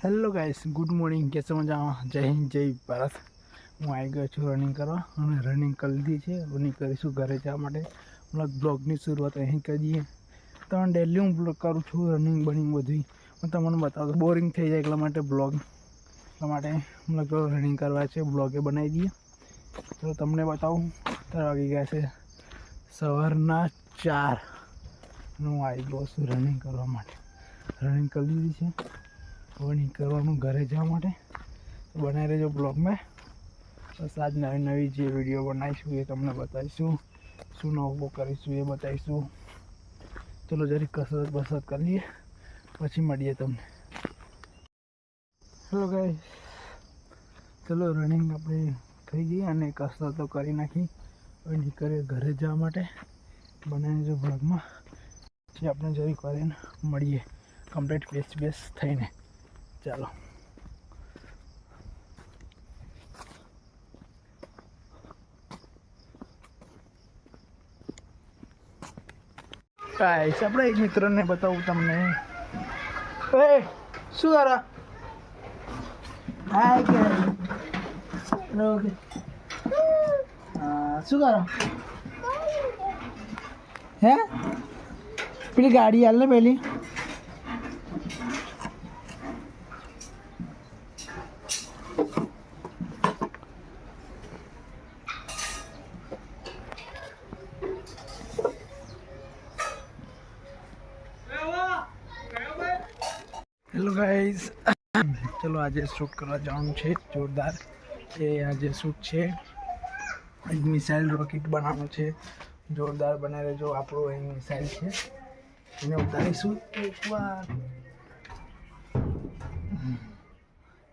Hello guys, good morning. कैसे मजा? जय हिंद, जय भारत। હું આવી ગયો છું રનિંગ કરવા અને રનિંગ કરી લીધી છે। રનિંગ કરીશું ઘરે જવા માટે। બ્લોગની શરૂઆત અહીં કરીએ। તમને ડેલી હું બ્લોગ કરું છું, રનિંગ બનિંગ બધું હું તમને બતાવું। બોરિંગ થઈ જાય એટલા માટે બ્લોગ એટલા માટે રનિંગ કરવા છે, બ્લોગે બનાવી દઈએ। તો તમને બતાવું, અત્યારે વાગી ગયા છે સવારના 4। હું આવી ગયો છું રનિંગ કરવા માટે। રનિંગ કરી લીધી છે, રનિંગ કરવાનું ઘરે જવા માટે। બનાવી રહેજો બ્લોગમાં। બસ આજ નવી નવી જે વિડીયો બનાવીશું એ તમને બતાવીશું, શું નવું કરીશું એ બતાવીશું। ચલો જરી કસરત બસરત કરી લઈએ, પછી મળીએ તમને। હેલો ગાઈસ, ચલો રનિંગ આપણે થઈ ગઈ અને કસરત તો કરી નાખી। હવે નીકળીએ ઘરે જવા માટે। બનાવી રહેજો બ્લોગમાં, પછી આપણે જરી કરીને મળીએ કમ્પ્લીટ બેસ થઈને। ચાલો ગાઈસ, આપણે એક મિત્રને બતાવું તમને। એ શું કરો? હાય કે ઓકે, શું કરો? હે પેલી ગાડી હાલ ને પેલી हेलो गाइस, चलो आज शूट करवा जाऊँ है जोरदार। ये आज शूट है, एक मिसाइल रॉकेट बनाना है जोरदार। बना रहे जो आप मिसाइल है इन्हें उतारीशू एक बार।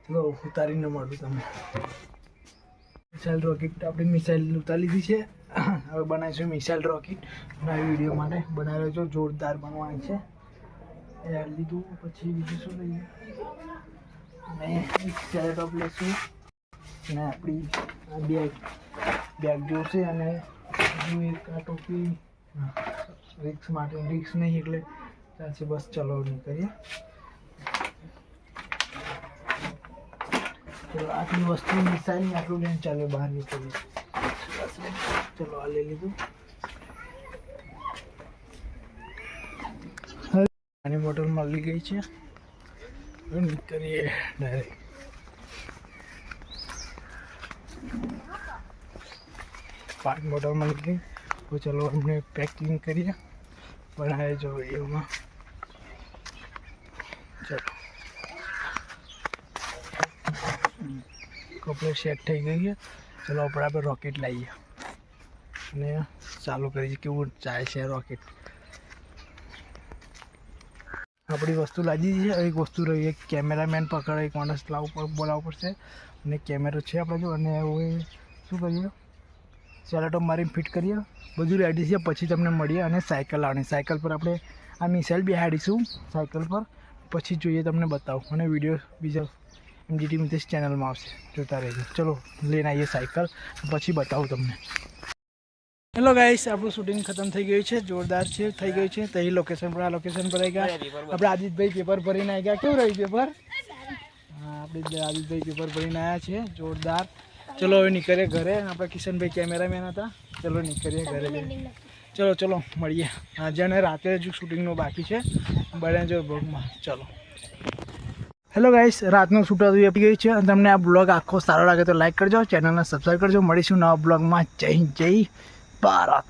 चलो उतारी न मळू तमने। मिसाइल रॉकेट अपनी मिसाइल उतारी लीधी है। हवे बनावीशुं मिसाइल रॉकेट। नवी विडियो माटे बनावी जो जोरदार बनवानी है। यार लीधुं પછી બીજું શું લઈએ અને એક સેલેટોપ લેશું અને આપણી આ બેગ જોશે અને બીજું એક આ ટોપી રિક્સ માટે રિક્સ નહીં એટલે ચાલશે। બસ ચલો નીકળીએ। ચલો આટલી વસ્તુ મિસાઈલ આટલું લઈને ચાલો બહાર નીકળીએ। ચલો આ લઈ લીધું। पानी बोतल मळी गई है, निकलिए डायरेक्ट। पानी बोतल मळी गई तो चलो हमने पैकिंग करिए, बनाए जो वीडियो में। चलो कपड़े सेट थी गई है। चलो अपने आप रॉकेट लाइए ने चालू करिए केवुं जाए छे रॉकेट। अपनी वस्तु लादी है। एक वस्तु रही है कैमरामैन पकड़े, एक मानस बोलाव पड़े और कैमरो है अपने जो शू करिए सेलेटॉप मारी फिट करिए। बधु रेडी है, पछी तमने मळीए। अने साइकल लावनी, साइकल पर अपने आ मिसाइल बेहाडीशुं साइकल पर, पछी जोईए तमने बतावुं। अने विडियो बीजा MGT मितेश चेनल में आवशे, जोता रहेजो। चलो लईने आवीए साइकल, पछी बतावुं तमने। हेलो गाइस, આપણું શૂટિંગ ખતમ થઈ ગયું છે, જોરદાર છે થઈ ગયું છે। તો એ લોકેશન પર આ લોકેશન પર આવી ગયા આપણે। આદિત્યભાઈ પેપર ભરીને આવી ગયા। કેવું રહ્યું પેપર? હા, આપણે આદિત્યભાઈ પેપર ભરીને આવ્યા છે, જોરદાર। ચલો હવે નીકળીએ ઘરે। આપણે કિશનભાઈ કેમેરામેન હતા। ચલો નીકળીએ ઘરે। ચલો ચલો મળીએ। આજે અને રાતે હજુ શૂટિંગનું બાકી છે, બને જો બ્લોગમાં। ચલો હેલો ગાઈસ, રાતનો શૂટ હતું એ ગઈ છે। અને તમને આ બ્લોગ આખો સારો લાગે તો લાઈક કરજો, ચેનલને સબસ્ક્રાઈબ કરજો। મળીશું નવા બ્લોગમાં। જય હિન્દ, જય ભારત।